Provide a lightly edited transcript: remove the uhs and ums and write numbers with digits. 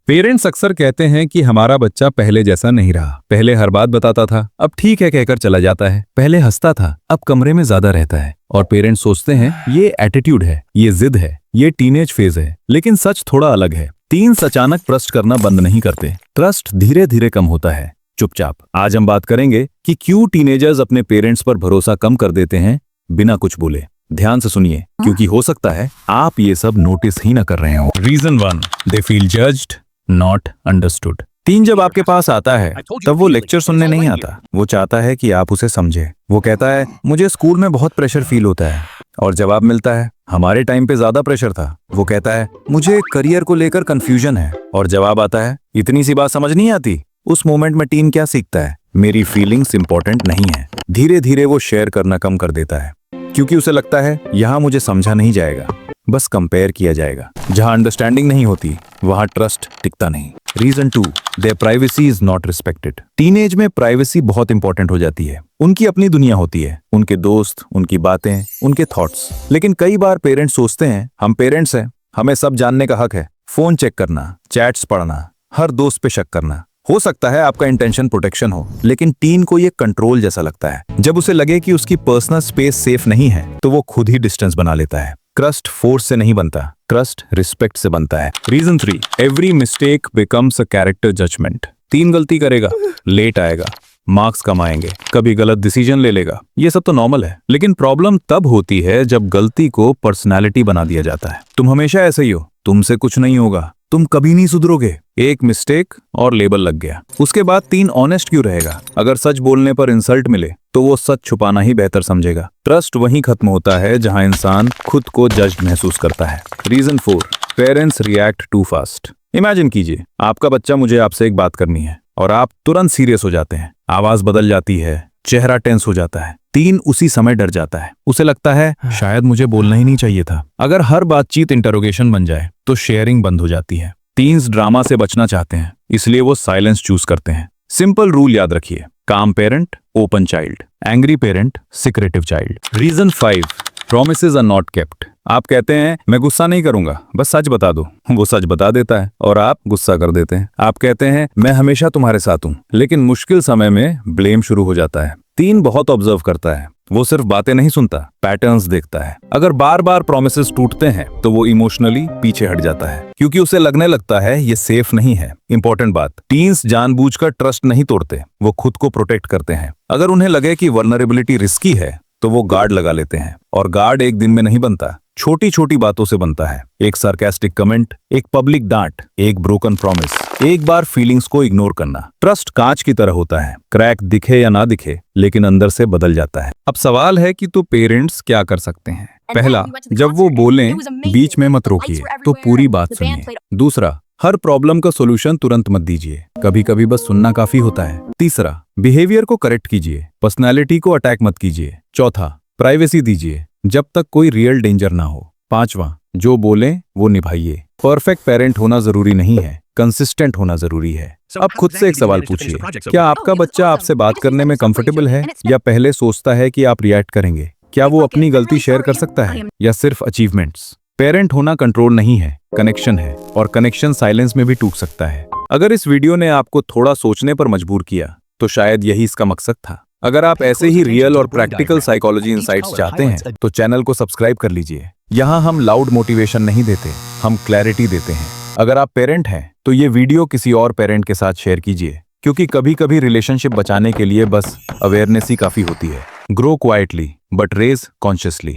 Parents अक्सर कहते हैं कि हमारा बच्चा पहले जैसा नहीं रहा। पहले हर बात बताता था, अब ठीक है कहकर चला जाता है। पहले हंसता था, अब कमरे में ज्यादा रहता है। और पेरेंट्स सोचते हैं ये एटीट्यूड है, ये जिद है, ये टीनेज फेज है। लेकिन सच थोड़ा अलग है। टीन्स अचानक ट्रस्ट करना बंद नहीं करते। ट्रस्ट धीरे धीरे कम होता है, चुपचाप। आज हम बात करेंगे कि क्यों टीनेजर्स अपने पेरेंट्स पर भरोसा कम कर देते हैं बिना कुछ बोले। ध्यान से सुनिए, क्योंकि हो सकता है आप ये सब नोटिस ही ना कर रहे हो। Reason 1, they feel judged, not understood. Teen जब आपके पास आता है तब वो लेक्चर सुनने नहीं आता, वो चाहता है कि आप उसे समझे। वो कहता है मुझे स्कूल में बहुत प्रेशर फील होता है, और जवाब मिलता है हमारे टाइम पे ज्यादा प्रेशर था। वो कहता है मुझे करियर को लेकर कंफ्यूजन है, और जवाब आता है इतनी सी बात समझ नहीं आती। उस मोमेंट में टीन क्या सीखता है? मेरी फीलिंग्स इंपॉर्टेंट नहीं है। धीरे धीरे वो शेयर करना कम कर देता है, क्योंकि उसे लगता है यहाँ मुझे समझा नहीं जाएगा, बस कंपेयर किया जाएगा। जहाँ अंडरस्टैंडिंग नहीं होती वहाँ ट्रस्ट टिकता नहीं। Reason 2, their privacy is not respected. Teenage में प्राइवेसी बहुत इंपॉर्टेंट हो जाती है। उनकी अपनी दुनिया होती है, उनके दोस्त, उनकी बातें, उनके थॉट्स। लेकिन कई बार पेरेंट्स सोचते हैं हम पेरेंट्स हैं, हमें सब जानने का हक है। फोन चेक करना, चैट्स पढ़ना, हर दोस्त पे शक करना। हो सकता है आपका इंटेंशन प्रोटेक्शन हो, लेकिन टीन को ये कंट्रोल जैसा लगता है। जब उसे लगे कि उसकी पर्सनल स्पेस सेफ नहीं है तो वो खुद ही डिस्टेंस बना लेता है। ट्रस्ट फोर्स से नहीं बनता, ट्रस्ट रिस्पेक्ट से बनता है। Reason 3, every mistake becomes a character judgment. Teen गलती करेगा, लेट आएगा, मार्क्स कम आएंगे, कभी गलत डिसीजन ले लेगा। ये सब तो नॉर्मल है, लेकिन प्रॉब्लम तब होती है जब गलती को पर्सनैलिटी बना दिया जाता है। तुम हमेशा ऐसे ही हो, तुमसे कुछ नहीं होगा, तुम कभी नहीं सुधरोगे। एक मिस्टेक और लेबल लग गया। उसके बाद टीन ऑनेस्ट क्यों रहेगा? अगर सच बोलने पर इंसल्ट मिले तो वो सच छुपाना ही बेहतर समझेगा। ट्रस्ट वहीं खत्म होता है जहां इंसान खुद को जज्ड महसूस करता है। Reason 4, parents react too fast. Imagine कीजिए आपका बच्चा मुझे आपसे एक बात करनी है और आप तुरंत सीरियस हो जाते हैं। आवाज बदल जाती है, चेहरा टेंस हो जाता है। टीन उसी समय डर जाता है। उसे लगता है शायद मुझे बोलना ही नहीं चाहिए था। अगर हर बातचीत इंटरोगेशन बन जाए तो शेयरिंग बंद हो जाती है। टीन्स ड्रामा से बचना चाहते हैं, इसलिए वो साइलेंस चूज करते हैं। सिंपल रूल याद रखिए, calm parent open child, angry parent secretive child. Reason 5, promises are not kept. आप कहते हैं मैं गुस्सा नहीं करूंगा, बस सच बता दो। वो सच बता देता है और आप गुस्सा कर देते हैं। आप कहते हैं मैं हमेशा तुम्हारे साथ हूं, लेकिन मुश्किल समय में ब्लेम शुरू हो जाता है। टीन बहुत ऑब्जर्व करता है, वो सिर्फ बातें नहीं सुनता, पैटर्न्स देखता है। अगर बार बार प्रॉमिसेस टूटते हैं तो वो इमोशनली पीछे हट जाता है, क्योंकि उसे लगने लगता है ये सेफ नहीं है। इंपॉर्टेंट बात, टीन्स जानबूझकर ट्रस्ट नहीं तोड़ते, वो खुद को प्रोटेक्ट करते हैं। अगर उन्हें लगे कि वल्नरेबिलिटी रिस्की है तो वो गार्ड लगा लेते हैं, और गार्ड एक दिन में नहीं बनता, छोटी छोटी बातों से बनता है। एक सार्कास्टिक कमेंट, एक पब्लिक डांट, एक ब्रोकन प्रॉमिस, एक बार फीलिंग्स को इग्नोर करना। ट्रस्ट कांच की तरह होता है, क्रैक दिखे या ना दिखे, लेकिन अंदर से बदल जाता है। अब सवाल है कि तो पेरेंट्स क्या कर सकते हैं? पहला, जब वो बोलें बीच में मत रोकिए, तो पूरी बात सुनिए। दूसरा, हर प्रॉब्लम का सॉल्यूशन तुरंत मत दीजिए, कभी कभी बस सुनना काफी होता है। तीसरा, बिहेवियर को करेक्ट कीजिए, पर्सनैलिटी को अटैक मत कीजिए। चौथा, प्राइवेसी दीजिए जब तक कोई रियल डेंजर ना हो। पांचवा, जो बोलें वो निभाइए। परफेक्ट पेरेंट होना जरूरी नहीं है, कंसिस्टेंट होना जरूरी है। अब खुद से एक सवाल पूछिए, क्या आपका बच्चा आपसे बात करने में कंफर्टेबल है, या पहले सोचता है कि आप रिएक्ट करेंगे? क्या वो अपनी गलती शेयर कर सकता है, या सिर्फ अचीवमेंट्स? पेरेंट होना कंट्रोल नहीं है, कनेक्शन है, और कनेक्शन साइलेंस में भी टूट सकता है। अगर इस वीडियो ने आपको थोड़ा सोचने पर मजबूर किया तो शायद यही इसका मकसद था। अगर आप ऐसे ही रियल और प्रैक्टिकल साइकोलॉजी इनसाइट्स चाहते हैं तो चैनल को सब्सक्राइब कर लीजिए। यहाँ हम लाउड मोटिवेशन नहीं देते, हम क्लैरिटी देते हैं। अगर आप पेरेंट हैं तो ये वीडियो किसी और पेरेंट के साथ शेयर कीजिए, क्योंकि कभी कभी रिलेशनशिप बचाने के लिए बस अवेयरनेस ही काफी होती है। Grow quietly but raise consciously.